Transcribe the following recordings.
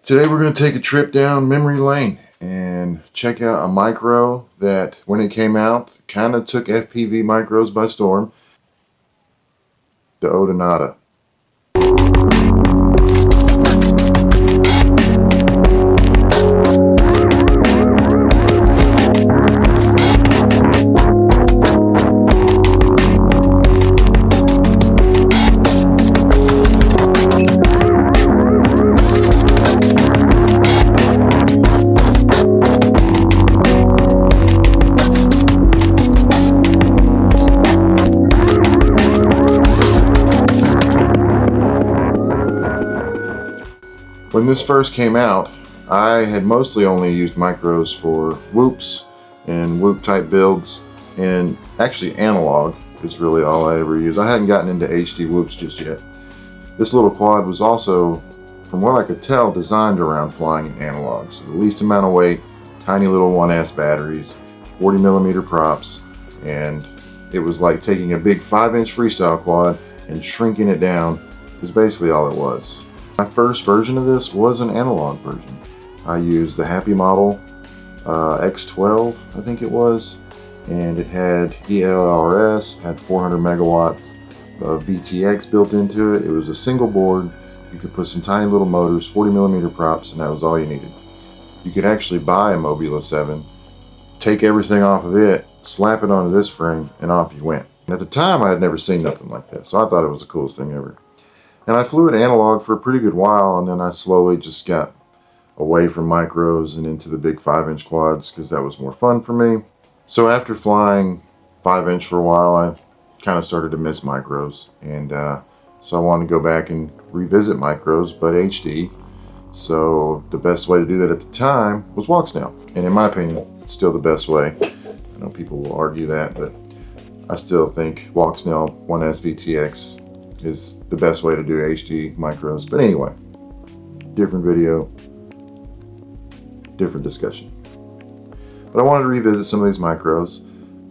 Today we're going to take a trip down memory lane and check out a micro that when it came out kind of took FPV micros by storm. The Odonata. When this first came out, I had mostly only used micros for whoops and whoop type builds, and actually analog is really all I ever used. I hadn't gotten into HD whoops just yet. This little quad was also, from what I could tell, designed around flying in analog. So the least amount of weight, tiny little 1S batteries, 40mm props, and it was like taking a big 5-inch freestyle quad and shrinking it down is basically all it was. My first version of this was an analog version. I used the Happy Model X12, I think it was, and it had ELRS, had 400 megawatts of VTX built into it. It was a single board. You could put some tiny little motors, 40mm props, and that was all you needed. You could actually buy a Mobula 7, take everything off of it, slap it onto this frame, and off you went. And at the time, I had never seen nothing like that, so I thought it was the coolest thing ever. And I flew it analog for a pretty good while, and then I slowly just got away from micros and into the big 5-inch quads because that was more fun for me. So after flying 5-inch for a while, I kind of started to miss micros, and so I wanted to go back and revisit micros, but HD. So the best way to do that at the time was Walksnail, and in my opinion, it's still the best way. I know people will argue that, but I still think Walksnail 1S VTX is the best way to do HD micros. But anyway, different video, different discussion. But I wanted to revisit some of these micros.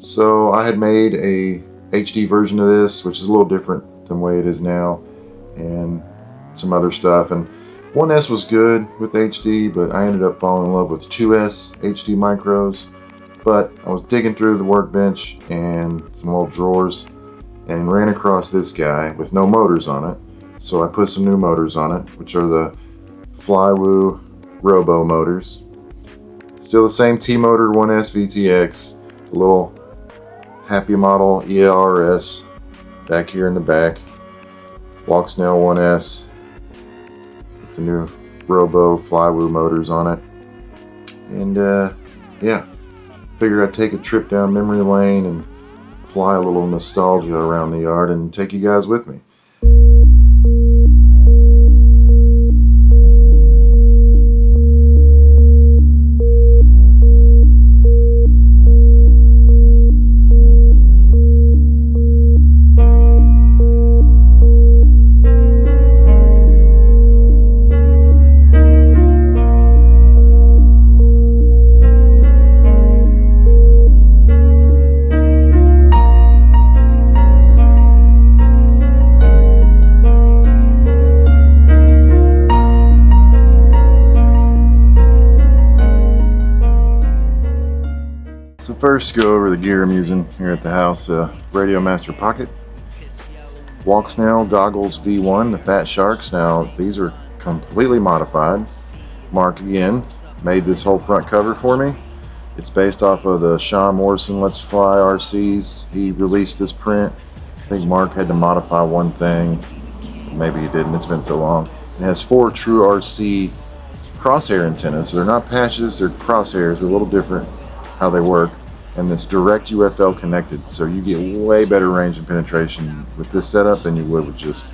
So I had made a HD version of this, which is a little different than the way it is now, and some other stuff. And 1S was good with HD, but I ended up falling in love with 2S HD micros. But I was digging through the workbench and some old drawers and ran across this guy with no motors on it. So I put some new motors on it, which are the Flywoo Robo motors. Still the same Tmotor 1S VTX, a little Happy Model ELRS back here in the back, Walksnail 1S with the new Robo Flywoo motors on it. And yeah, figured I'd take a trip down memory lane and fly a little nostalgia around the yard and take you guys with me. So first, go over the gear I'm using here at the house. Radiomaster Pocket, Walksnail Goggles V1, the Fat Sharks. Now these are completely modified. Mark again made this whole front cover for me. It's based off of the Sean Morrison Let's Fly RCs. He released this print. I think Mark had to modify one thing. Maybe he didn't, it's been so long. It has 4 true RC crosshair antennas. So they're not patches, they're crosshairs. They're a little different how they work, and it's direct UFL connected, so you get way better range and penetration with this setup than you would with just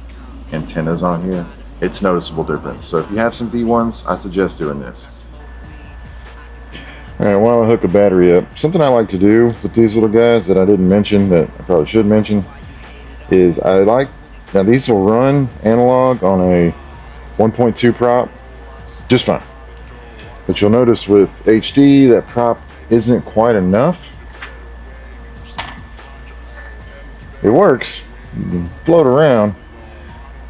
antennas on here. It's noticeable difference. So if you have some V1s, I suggest doing this. Alright, while I hook a battery up, something I like to do with these little guys that I didn't mention that I probably should mention is now these will run analog on a 1.2 prop just fine. But you'll notice with HD that prop isn't quite enough. It works, you can float around,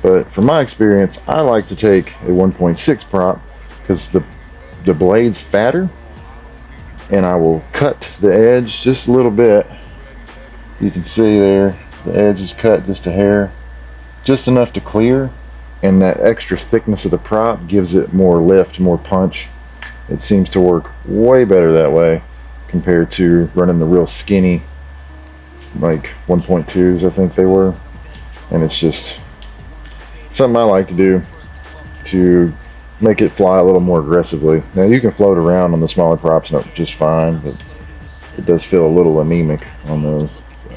but from my experience, I like to take a 1.6 prop because the blade's fatter, and I will cut the edge just a little bit. You can see there, the edge is cut just a hair, just enough to clear, and that extra thickness of the prop gives it more lift, more punch. It seems to work way better that way compared to running the real skinny, like 1.2s I think they were. And it's just something I like to do to make it fly a little more aggressively. Now you can float around on the smaller props just fine, but it does feel a little anemic on those. So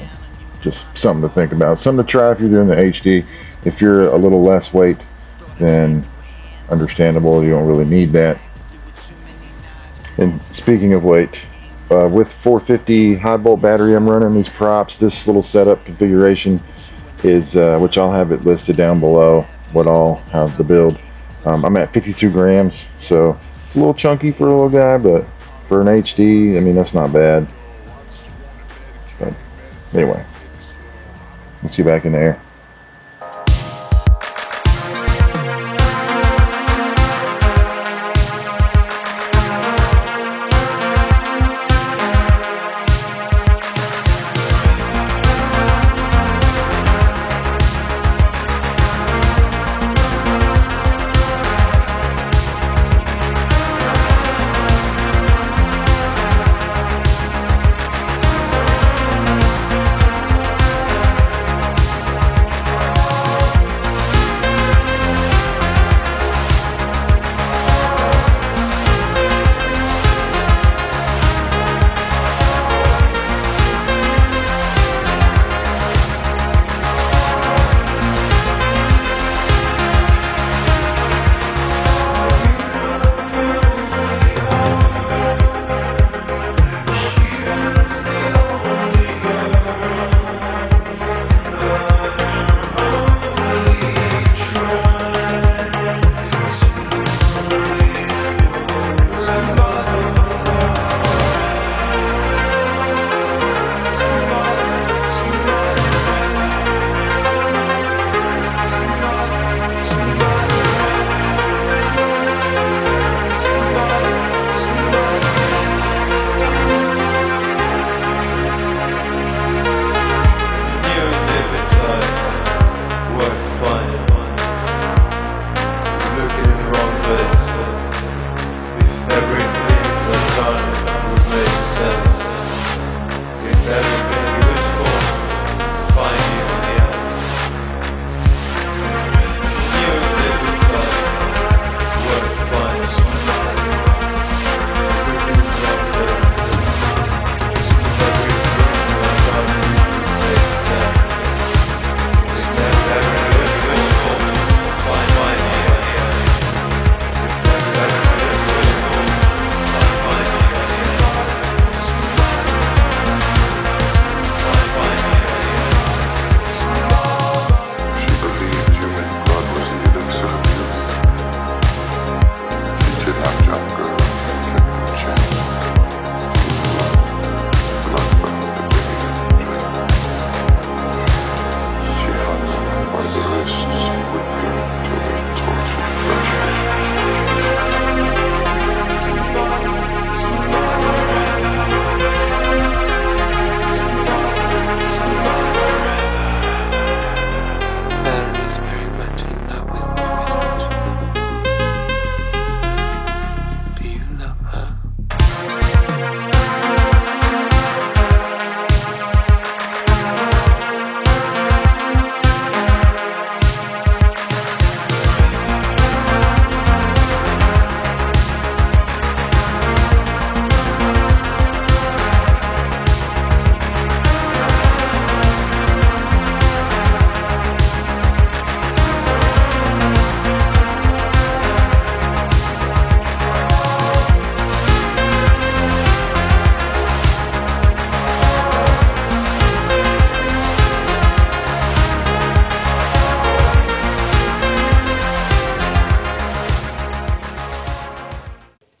just something to think about, something to try if you're doing the HD. If you're a little less weight, then understandable, you don't really need that. And speaking of weight, with 450 high volt battery I'm running these props, this little setup configuration is, which I'll have it listed down below, what all, how the build. I'm at 52 grams, so it's a little chunky for a little guy, but for an HD, I mean, that's not bad. But anyway, let's get back in the air.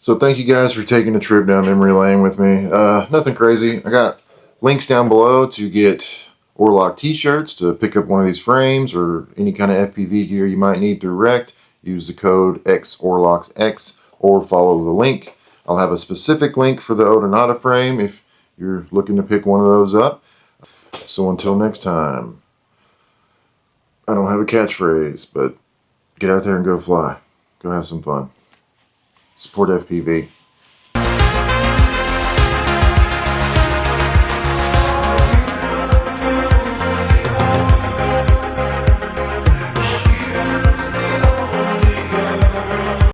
So thank you guys for taking a trip down memory lane with me. Nothing crazy. I got links down below to get Orlock t-shirts, to pick up one of these frames or any kind of FPV gear you might need through Rect. Use the code XOrlocksX, or follow the link. I'll have a specific link for the Odonata frame if you're looking to pick one of those up. So until next time, I don't have a catchphrase, but get out there and go fly. Go have some fun. Support FPV.